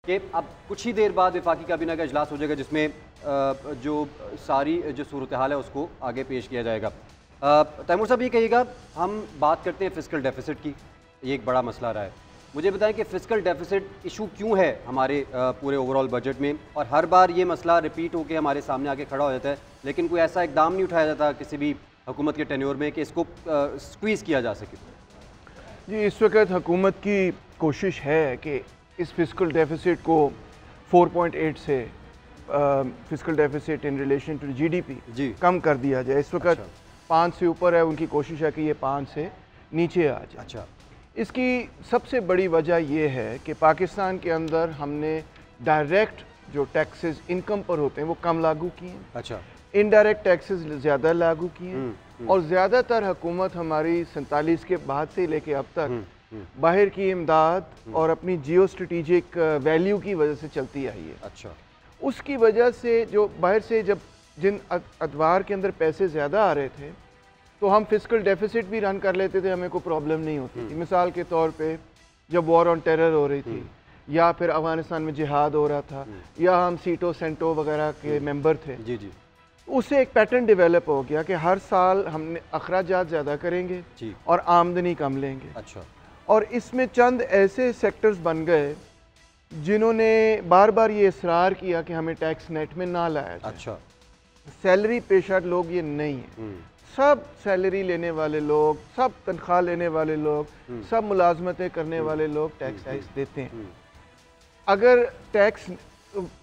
कि अब कुछ ही देर बाद वफाकी काबीना का इजलास हो जाएगा जिसमें जो सारी जो सूरत हाल है उसको आगे पेश किया जाएगा। तैमूर साहब ये कहिएगा, हम बात करते हैं फिस्कल डेफिसिट की, ये एक बड़ा मसला रहा है। मुझे बताएं कि फिस्कल डेफिसिट इशू क्यों है हमारे पूरे ओवरऑल बजट में, और हर बार ये मसला रिपीट होकर हमारे सामने आके खड़ा हो जाता है, लेकिन कोई ऐसा इकदाम नहीं उठाया जाता किसी भी हुकूमत के टेन्योर में कि इसको स्क्वीज़ किया जा सके। जी, इस वक्त हुकूमत की कोशिश है कि इस फिस्कल डेफिसिट को 4.8 से fiscal deficit in relation to GDP कम कर दिया जाए। इस वक्त 5 से ऊपर है, उनकी कोशिश है कि ये 5 से नीचे आ जाए। अच्छा, इसकी सबसे बड़ी वजह यह है कि पाकिस्तान के अंदर हमने डायरेक्ट जो टैक्सेस इनकम पर होते हैं वो कम लागू किए हैं। अच्छा, इनडायरेक्ट टैक्सेस ज़्यादा लागू किए हैं, और ज़्यादातर हुकूमत हमारी 47 के बाद से लेके अब तक बाहर की इमदाद और अपनी जियो स्ट्रेटिजिक वैल्यू की वजह से चलती आई है। अच्छा, उसकी वजह से जो बाहर से जब जिन अदवार के अंदर पैसे ज़्यादा आ रहे थे तो हम फिस्कल डेफिसिट भी रन कर लेते थे, हमें कोई प्रॉब्लम नहीं होती थी। मिसाल के तौर पे जब वॉर ऑन टेरर हो रही थी, या फिर अफगानिस्तान में जिहाद हो रहा था, या हम सीटो सेंटो वगैरह के मेंबर थे, जी जी, उससे एक पैटर्न डेवलप हो गया कि हर साल हमने अखराजात ज़्यादा करेंगे और आमदनी कम लेंगे। अच्छा, और इसमें चंद ऐसे सेक्टर्स बन गए जिन्होंने बार बार ये इसरार किया कि हमें टैक्स नेट में ना लाया जाए। अच्छा, सैलरी पेशा लोग ये नहीं है, सब सैलरी लेने वाले लोग, सब तनख्वाह लेने वाले लोग, सब मुलाजमतें करने वाले लोग टैक्स देते हैं। अगर टैक्स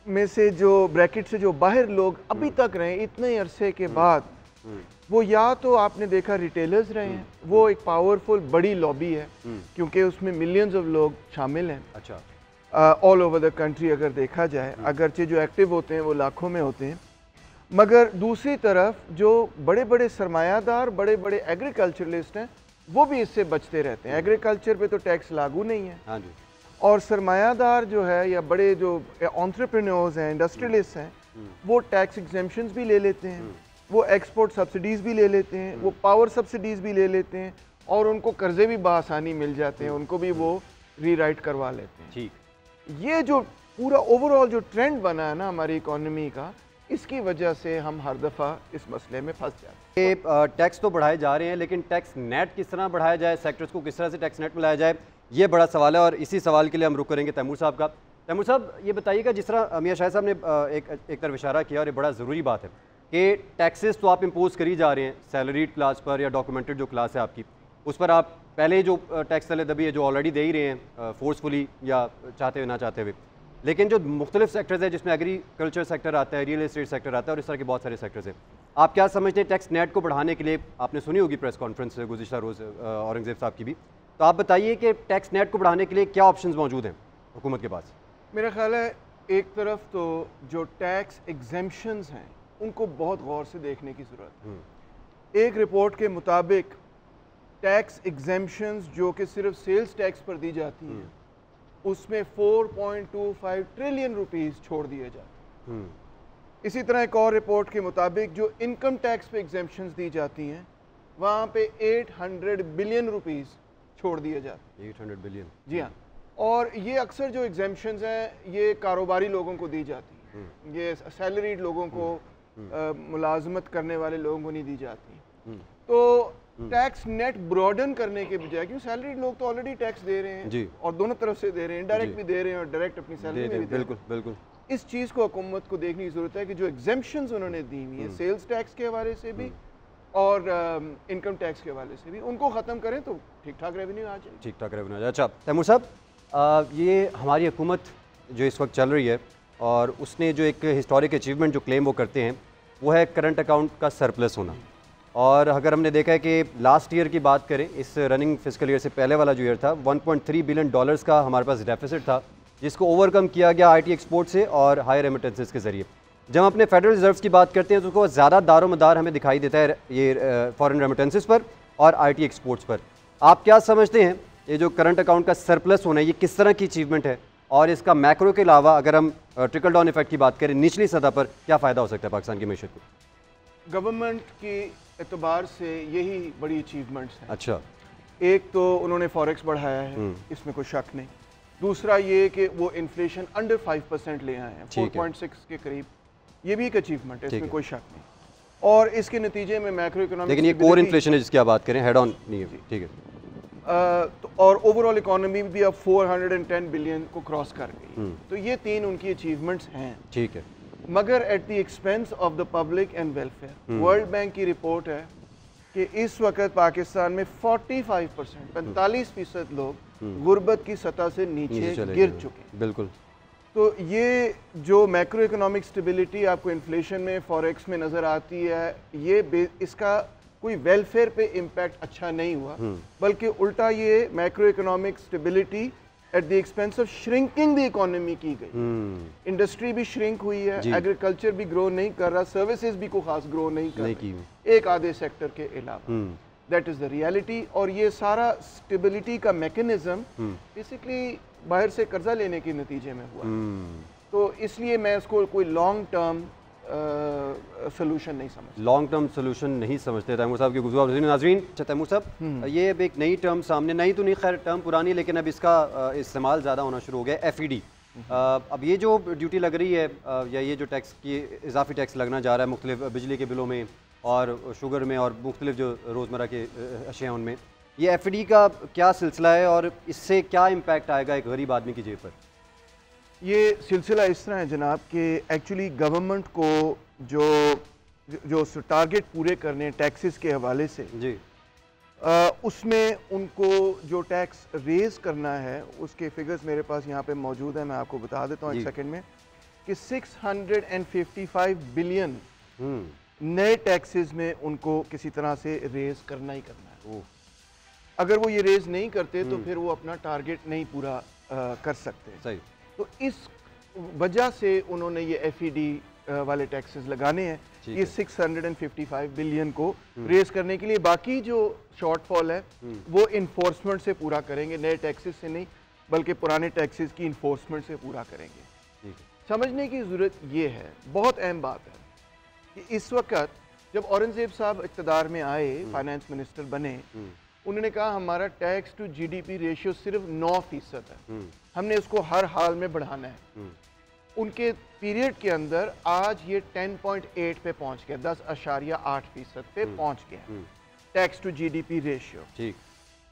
में से जो ब्रैकेट से जो बाहर लोग अभी तक रहे इतने अरसे के बाद, वो या तो आपने देखा रिटेलर्स रहे हैं, वो एक पावरफुल बड़ी लॉबी है क्योंकि उसमें मिलियंस ऑफ लोग शामिल हैं। अच्छा, ऑल ओवर द कंट्री अगर देखा जाए, अगरचे जो एक्टिव होते हैं वो लाखों में होते हैं, मगर दूसरी तरफ जो बड़े बड़े सरमायादार, बड़े बड़े एग्रीकल्चरलिस्ट हैं, वो भी इससे बचते रहते हैं। एग्रीकल्चर पे तो टैक्स लागू नहीं है। हाँ जी, और सरमायादार जो है या बड़े जो एंटरप्रेन्योर्स हैं, इंडस्ट्रियलिस्ट हैं, वो टैक्स एग्जेम्पशंस भी ले लेते हैं, वो एक्सपोर्ट सब्सिडीज़ भी ले लेते हैं, वो पावर सब्सिडीज़ भी ले लेते हैं, और उनको कर्जे भी बआसानी मिल जाते हैं, उनको भी वो रीराइट करवा लेते हैं। ठीक, ये जो पूरा ओवरऑल जो ट्रेंड बना है ना हमारी इकोनॉमी का, इसकी वजह से हम हर दफ़ा इस मसले में फंस जाते हैं। टैक्स तो बढ़ाए जा रहे हैं, लेकिन टैक्स नेट किस तरह बढ़ाया जाए, सेक्टर्स को किस तरह से टैक्स नेट में लाया जाए, ये बड़ा सवाल है, और इसी सवाल के लिए हम रुक करेंगे तैमूर साहब का। तैमूर साहब, ये बताइएगा, जिस तरह मियां शाह साहब ने एक तरफ इशारा किया, और ये बड़ा ज़रूरी बात है कि टैक्सेस तो आप इम्पोज करी जा रहे हैं सैलरीड क्लास पर या डॉक्यूमेंटेड जो क्लास है आपकी, उस पर आप पहले जो टैक्स तले दबी है जो ऑलरेडी दे ही रहे हैं फोर्सफुली या चाहते हुए ना चाहते हुए, लेकिन जो मुख्तलिफ सेक्टर्स हैं जिसमें एग्रीकल्चर सेक्टर आता है, रियल एस्टेट सेक्टर आता है, और इस तरह के बहुत सारे सेक्टर्स हैं, आप क्या समझते हैं टैक्स नेट को बढ़ाने के लिए? आपने सुनी होगी प्रेस कॉन्फ्रेंस गुज़िश्ता रोज़ औरंगज़ेब साहब की भी, तो आप बताइए कि टैक्स नेट को बढ़ाने के लिए क्या ऑप्शंस मौजूद हैं हुकूमत के पास? मेरा ख्याल है एक तरफ तो जो टैक्स एग्जेम्पशंस हैं उनको बहुत गौर से देखने की ज़रूरत है। एक रिपोर्ट के मुताबिक टैक्स एग्जेम्पशंस जो कि सिर्फ सेल्स टैक्स पर दी जाती हैं, उसमें 4.25 ट्रिलियन रुपीस छोड़ दिए जाते हैं। इसी तरह एक और रिपोर्ट के मुताबिक जो इनकम टैक्स पे एग्जेम्पशंस दी जाती हैं, वहाँ पे 800 बिलियन रुपीस छोड़ दिए जाते हैं। 800 बिलियन, जी हाँ। और ये अक्सर जो एग्जेम्पशंस हैं ये कारोबारी लोगों को दी जाती हैं, ये सैलरीड लोगों को, मुलाजमत करने वाले लोगों को नहीं दी जाती। तो टैक्स नेट ब्रॉडन करने के बजाय, क्योंकि सैलरीड लोग तो ऑलरेडी टैक्स दे रहे हैं जी, और दोनों तरफ से दे रहे हैं, इनडायरेक्ट भी दे रहे हैं और डायरेक्ट अपनी सैलरी में भी दे रहे हैं। बिल्कुल बिल्कुल, इस चीज़ को हुकूमत को देखने की ज़रूरत है कि जो एग्जेम्पशंस उन्होंने दी हुई है सेल्स टैक्स के हवाले से भी और इनकम टैक्स के हवाले से भी, उनको ख़त्म करें तो ठीक ठाक रेवेन्यू आ जाए। ठीक ठाक रेवेन्यू आ जाए। अच्छा तैमूर साहब, ये हमारी हुकूमत जो इस वक्त चल रही है, और उसने जो एक हिस्टोरिक अचीवमेंट जो क्लेम वो करते हैं वो है करंट अकाउंट का सरप्लस होना। और अगर हमने देखा है कि लास्ट ईयर की बात करें, इस रनिंग फिस्कल ईयर से पहले वाला जो ईयर था, 1.3 बिलियन डॉलर्स का हमारे पास डेफिसिट था, जिसको ओवरकम किया गया आईटी एक्सपोर्ट से और हायर रेमिटेंसेस के जरिए। जब हम अपने फेडरल रिजर्व्स की बात करते हैं तो उसको ज़्यादा दारोमदार हमें दिखाई देता है ये फॉरेन रेमिटेंसेस पर और आईटी एक्सपोर्ट्स पर। आप क्या समझते हैं ये जो करंट अकाउंट का सरप्लस होना है, ये किस तरह की अचीवमेंट है, और इसका मैक्रो के अलावा अगर हम ट्रिकल डाउन इफेक्ट की बात करें निचली सतह पर क्या फ़ायदा हो सकता है पाकिस्तान की मैशत को? गवर्नमेंट की एतबार से यही बड़ी अचीवमेंट्स हैं। अच्छा, एक तो उन्होंने फॉरेक्स बढ़ाया है, इसमें कोई शक नहीं। दूसरा ये कि वो इन्फ्लेशन अंडर 5% ले आए हैं, 4.6 के करीब। ये भी एक अचीवमेंट है, इसमें कोई शक नहीं। और इसके नतीजे में मैक्रो इकोनॉमिक, लेकिन ये कोर इन्फ्लेशन है जिसकी आप बात करें, हेड ऑन नहीं है, ठीक है। तो और ओवरऑल इकोनॉमी भी अब 410 बिलियन को क्रॉस कर गई। तो ये 3 उनकी अचीवमेंट्स हैं, ठीक है, मगर at the expense of the public and welfare. World bank की रिपोर्ट है कि इस वक्त पाकिस्तान में 45% लोग गुर्बत की सतह से नीचे गिर चुके हैं। बिल्कुल। तो ये जो मैक्रो इकोनॉमिक स्टेबिलिटी आपको इन्फ्लेशन में, फॉरेक्स में नज़र आती है, ये इसका कोई वेलफेयर पे इम्पैक्ट अच्छा नहीं हुआ, बल्कि उल्टा ये macro economic stability at the expense of shrinking the economy की गई। इंडस्ट्री भी श्रिंक हुई है, एग्रीकल्चर भी ग्रो नहीं कर रहा, सर्विसेज भी को खास ग्रो नहीं कर रही, एक आधे सेक्टर के अलावा। That is the reality. और ये सारा स्टेबिलिटी का मैकेनिज्म बेसिकली बाहर से कर्जा लेने के नतीजे में हुआ। तो इसलिए मैं इसको कोई लॉन्ग टर्म सोल्यूशन नहीं समझता, लॉन्ग टर्म सोल्यूशन नहीं समझते। तैमूर साहब की गुज़ारिश। नाज़रीन, तैमूर साहब, ये अब एक नई टर्म सामने, नई तो नहीं, खैर टर्म पुरानी, लेकिन अब इसका इस्तेमाल ज़्यादा होना शुरू हो गया, FED। अब ये जो ड्यूटी लग रही है या ये जो टैक्स की इजाफी टैक्स लगना जा रहा है मुख्तलिफ बिजली के बिलों में और शुगर में और मुख्तलिफ जो रोज़मर्रा के अशिया उनमें, ये FED का क्या सिलसिला है और इससे क्या इम्पैक्ट आएगा एक गरीब आदमी की जेब पर? ये सिलसिला इस तरह है जनाब कि एक्चुअली गवर्नमेंट को जो टारगेट पूरे करने टैक्सेस के हवाले से जी, उसमें उनको जो टैक्स रेज करना है उसके फिगर्स मेरे पास यहाँ पे मौजूद है, मैं आपको बता देता हूँ एक सेकंड में, कि 655 बिलियन नए टैक्सेस में उनको किसी तरह से रेज करना ही करना है। अगर वो ये रेज नहीं करते तो फिर वो अपना टारगेट नहीं पूरा कर सकते। सही। तो इस वजह से उन्होंने ये FED वाले टैक्सेस लगाने हैं, ये 655 बिलियन को रेज करने के लिए। बाकी जो शॉर्टफॉल है वो इन्फोर्समेंट से पूरा करेंगे, नए टैक्सेस से नहीं बल्कि पुराने टैक्सेस की इन्फोर्समेंट से पूरा करेंगे। समझने की ज़रूरत ये है, बहुत अहम बात है, कि इस वक्त जब औरंगजेब साहब इक़्तिदार में आए, फाइनेंस मिनिस्टर बने, उन्होंने कहा हमारा टैक्स टू GDP रेशियो सिर्फ 9% है, हमने उसको हर हाल में बढ़ाना है। उनके पीरियड के अंदर आज ये 10.8 पे पहुंच गया, 10.8% पे पहुंच गया टैक्स टू GDP रेशियो। ठीक।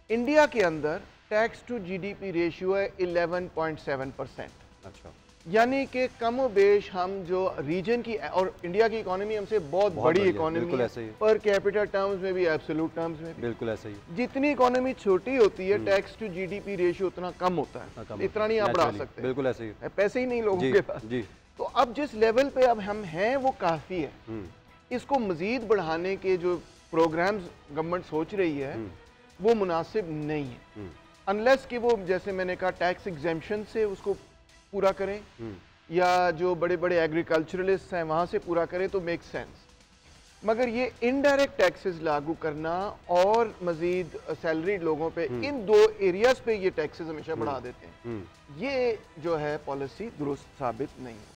इंडिया के अंदर टैक्स टू GDP रेशियो है 11.7%। अच्छा, यानी कि कमो बेश हम जो रीजन की, और इंडिया की इकोनॉमी हमसे बहुत बड़ी इकोनॉमी है, पर कैपिटल टर्म्स में भी, एब्सोल्यूट टर्म्स में भी बिल्कुल ऐसा ही। जितनी इकोनॉमी छोटी होती है टैक्स टू GDP रेशियो उतना कम होता है, इतना नहीं आप बढ़ा सकते, बिल्कुल ऐसे ही, पैसे ही नहीं लोगों के पास। तो अब जिस लेवल पे अब हम हैं वो काफ़ी है। इसको मज़ीद बढ़ाने के जो प्रोग्राम्स गवर्नमेंट सोच रही है वो मुनासिब नहीं है, अनलेस कि वो जैसे मैंने कहा टैक्स एग्जेम्पशन से उसको पूरा करें या जो बड़े बड़े एग्रीकल्चरलिस्ट हैं वहाँ से पूरा करें तो मेक सेंस। मगर ये इनडायरेक्ट टैक्सेस लागू करना और मज़ीद सैलरीड लोगों पे, इन दो एरियाज पे ये टैक्सेस हमेशा बढ़ा देते हैं, ये जो है पॉलिसी दुरुस्त साबित नहीं है।